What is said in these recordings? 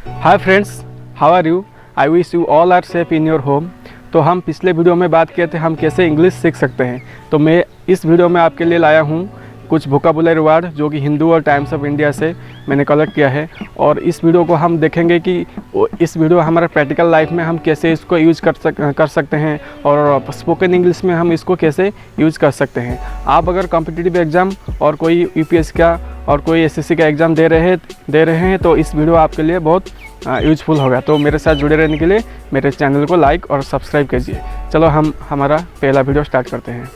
Hi friends, how are you? I wish you all are safe in your home. तो हम पिछले video में बात किए थे हम कैसे इंग्लिश सीख सकते हैं। तो मैं इस वीडियो में आपके लिए लाया हूँ कुछ वोकैबुलरी वर्ड जो कि हिंदू और टाइम्स ऑफ इंडिया से मैंने कलेक्ट किया है। और इस वीडियो को हम देखेंगे कि इस वीडियो हमारा प्रैक्टिकल लाइफ में हम कैसे इसको यूज़ कर सकते हैं और स्पोकन इंग्लिश में हम इसको कैसे यूज़ कर सकते हैं। आप अगर कॉम्पिटिटिव एग्ज़ाम और कोई यूपीएससी का और कोई एसएससी का एग्ज़ाम दे रहे हैं तो इस वीडियो आपके लिए बहुत यूजफुल होगा। तो मेरे साथ जुड़े रहने के लिए मेरे चैनल को लाइक और सब्सक्राइब कीजिए। चलो हम हमारा पहला वीडियो स्टार्ट करते हैं।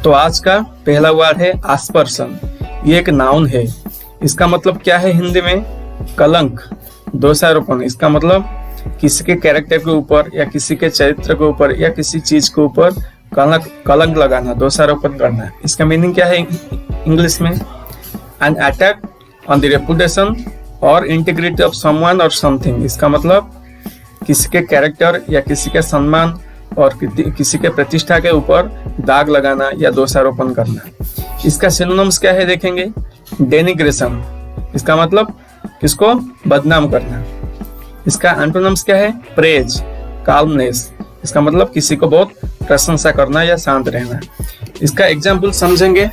तो आज का पहला वर्ड है आस्पर्शन। ये एक नाउन है। इसका मतलब क्या है हिंदी में? कलंक, दोषारोपण। इसका मतलब किसी के कैरेक्टर के ऊपर या किसी के चरित्र के ऊपर या किसी चीज के ऊपर कलंक लगाना, दोषारोपण करना। इसका मीनिंग क्या है इंग्लिश में? An attack on the reputation और इंटीग्रिटी ऑफ समवन और समथिंग। इसका मतलब किसी के कैरेक्टर या किसी के सम्मान और किसी के प्रतिष्ठा के ऊपर दाग लगाना या दोषारोपण करना। इसका सिनोनिम्स क्या है देखेंगे? डेनिग्रेशन। इसका मतलब किसको बदनाम करना। इसका एंटोनिम्स क्या है? Praise, calmness. इसका मतलब किसी को बहुत प्रशंसा करना या शांत रहना। इसका एग्जाम्पल समझेंगे।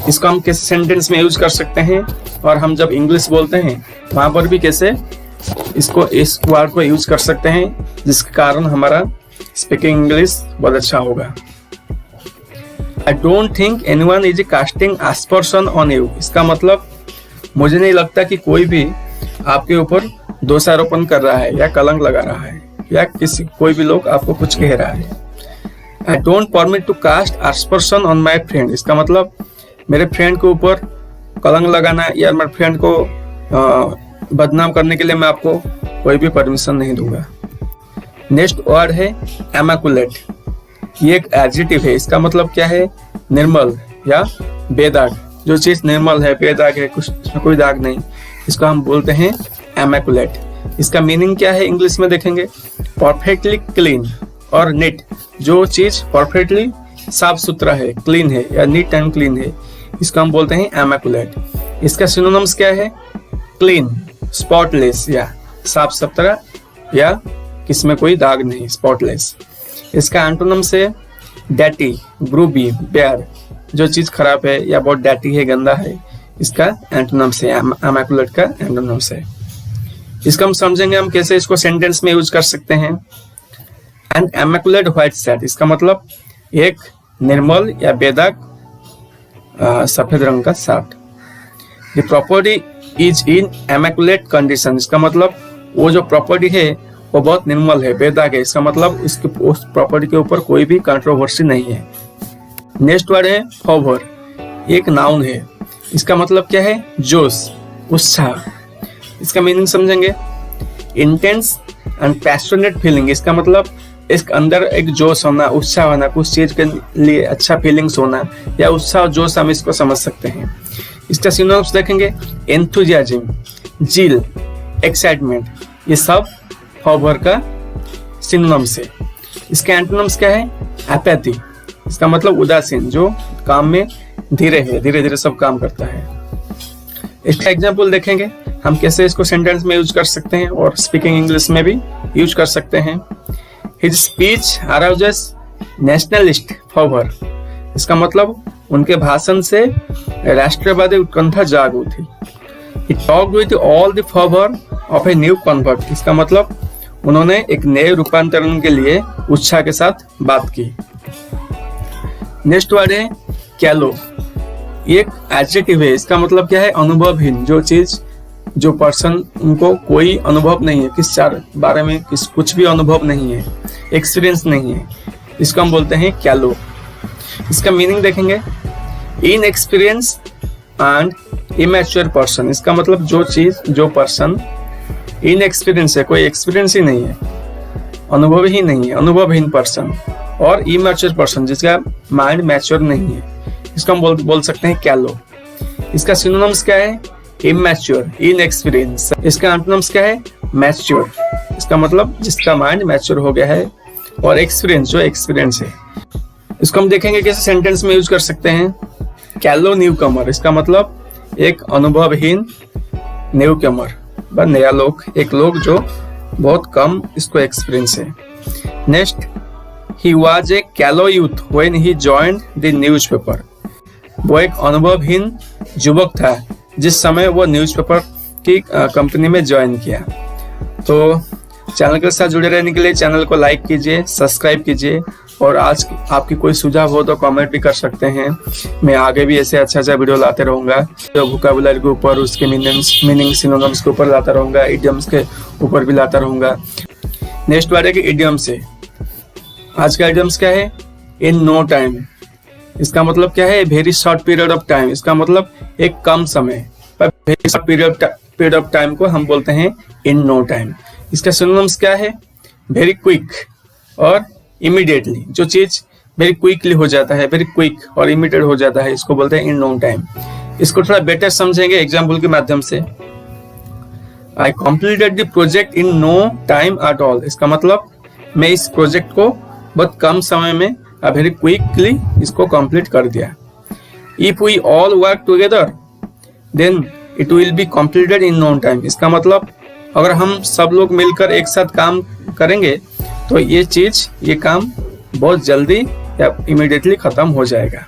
इसको हम किस सेंटेंस में यूज कर सकते हैं और हम जब इंग्लिश बोलते हैं वहां पर भी कैसे इस वर्ड को यूज कर सकते हैं, जिसके कारण हमारा स्पीकिंग इंग्लिश बहुत अच्छा होगा। I don't think anyone is casting aspersion on you. इसका मतलब मुझे नहीं लगता कि कोई भी आपके ऊपर दोषारोपण कर रहा है या कलंक लगा रहा है या कोई भी लोग आपको कुछ कह रहा है। I don't permit to cast aspersion on my friend. इसका मतलब मेरे फ्रेंड के ऊपर कलंक लगाना या मेरे फ्रेंड को बदनाम करने के लिए मैं आपको कोई भी परमिशन नहीं दूंगा। नेक्स्ट वर्ड है इमैकुलेट। ये एक एडजेक्टिव है। इसका मतलब क्या है? निर्मल या बेदाग। जो चीज निर्मल है, बेदाग है, कुछ इसमें कोई दाग नहीं, इसको हम बोलते हैं इमैकुलेट। इसका मीनिंग क्या है इंग्लिश में देखेंगे? परफेक्टली क्लीन और नीट। जो चीज परफेक्टली साफ सुथरा है, क्लीन है या नीट एंड क्लीन है, इसको हम बोलते हैं इमैकुलेट। इसका सिनोनिम्स क्या है? क्लीन, स्पॉटलेस या साफ सुथरा या किसमें कोई दाग नहीं, स्पॉटलेस। इसका एंटोनिम्स है डैटी, ग्रूबी, बेयर। जो चीज खराब है या बहुत डैटी है, गंदा है, इसका एंटोनिम्स है, इमैकुलेट का एंटोनिम्स है। इसको हम समझेंगे हम कैसे इसको सेंटेंस में यूज कर सकते हैं। An immaculate white shirt. इसका मतलब एक निर्मल या बेदाग सफेद रंग का shirt. The property is in immaculate condition. इसका मतलब वो जो प्रॉपर्टी है वो बहुत निर्मल है, बेदाग है। इसका मतलब उस प्रॉपर्टी के ऊपर कोई भी कंट्रोवर्सी नहीं है। नेक्स्ट वर्ड है फॉवर। एक नाउन है। इसका मतलब क्या है? जोश, उत्साह। इसका मीनिंग समझेंगे। Intense and passionate feeling. इसका मतलब इसके अंदर एक जोश होना, उत्साह होना, कुछ चीज के लिए अच्छा फीलिंग्स होना या उत्साह जोश, हम इसको समझ सकते हैं। इसका सिनोनिम्स देखेंगे। एंथुजियाज्म, जील, एक्साइटमेंट। ये सब फॉवर का सिनोनिम्स है। इसका एंटोनिम्स क्या है? एपैथी। इसका मतलब उदासीन, जो काम में धीरे है, धीरे धीरे सब काम करता है। इसका एग्जाम्पल देखेंगे हम कैसे इसको सेंटेंस में यूज कर सकते हैं और स्पीकिंग इंग्लिश में भी यूज कर सकते हैं। His speech arouses nationalist fervour. इसका मतलब उनके भाषण से राष्ट्रवादी उत्कंठा जाग उठी। He talked with all the fervor of a new convert। इसका मतलब उन्होंने एक नए रूपांतरण के लिए उत्साह के साथ बात की। नेक्स्ट वर्ड है कैलो। एक एडजेक्टिव है। इसका मतलब क्या है? अनुभवहीन। जो चीज, जो पर्सन, उनको कोई अनुभव नहीं है, किस बारे में कुछ भी अनुभव नहीं है, एक्सपीरियंस नहीं है, इसको हम बोलते हैं कैलो। इसका मीनिंग देखेंगे। Inexperience and immature person. इसका मतलब जो चीज, जो पर्सन इनएक्सपीरियंस है, कोई एक्सपीरियंस ही नहीं है, अनुभव ही नहीं है, अनुभवहीन पर्सन, और इमैच्योर पर्सन जिसका माइंड मैच्योर नहीं है, इसको हम बोल सकते हैं कैलो। इसका सिनोनिम्स क्या है? Immature, inexperience. इसका एंटोनिम्स क्या है? मैच्योर। इसका मतलब जिसका माइंड मैच्योर हो गया है, और एक्सपीरियंस जो एक्सपीरियंस है। इसको हम देखेंगे कैसे सेंटेंस में यूज कर सकते हैं। कैलो न्यू कमर, इसका मतलब एक अनुभवहीन न्यू कमर व नया लोग, एक लोग जो बहुत कम इसको एक्सपीरियंस है। नेक्स्ट, ही वॉज ए कैलो youth when he joined the newspaper, वो एक अनुभवहीन युवक था जिस समय वो न्यूज़पेपर की कंपनी में ज्वाइन किया। तो चैनल के साथ जुड़े रहने के लिए चैनल को लाइक कीजिए, सब्सक्राइब कीजिए, और आज आपकी कोई सुझाव हो तो कमेंट भी कर सकते हैं। मैं आगे भी ऐसे अच्छा वीडियो लाते रहूँगा, जो वोकैबुलरी के ऊपर, उसके मीनिंग सिनोनिम्स के ऊपर लाता रहूँगा, इडियम्स के ऊपर भी लाता रहूँगा। नेक्स्ट वर्ड है कि इडियम्स है। आज का इडियम्स क्या है? इन नो टाइम, इसका मतलब क्या है? Very short period of time, इसका मतलब एक कम समय, पर very short period of time को हम बोलते हैं इन नो टाइम। इसका सिनोनिम्स क्या है? वेरी क्विक और इमीडिएटली, जो चीज वेरी क्विकली हो जाता है, वेरी क्विक और इमीडिएट हो जाता है, इसको बोलते हैं इन नो टाइम। इसको थोड़ा बेटर समझेंगे एग्जाम्पल के माध्यम से। I completed the project in no time at all, इसका मतलब मैं इस प्रोजेक्ट को बहुत कम समय में वेरी क्विकली इसको कंप्लीट कर दिया। If we all work together then it will be completed in no time, इसका मतलब अगर हम सब लोग मिलकर एक साथ काम करेंगे तो ये काम बहुत जल्दी या इमीडिएटली खत्म हो जाएगा।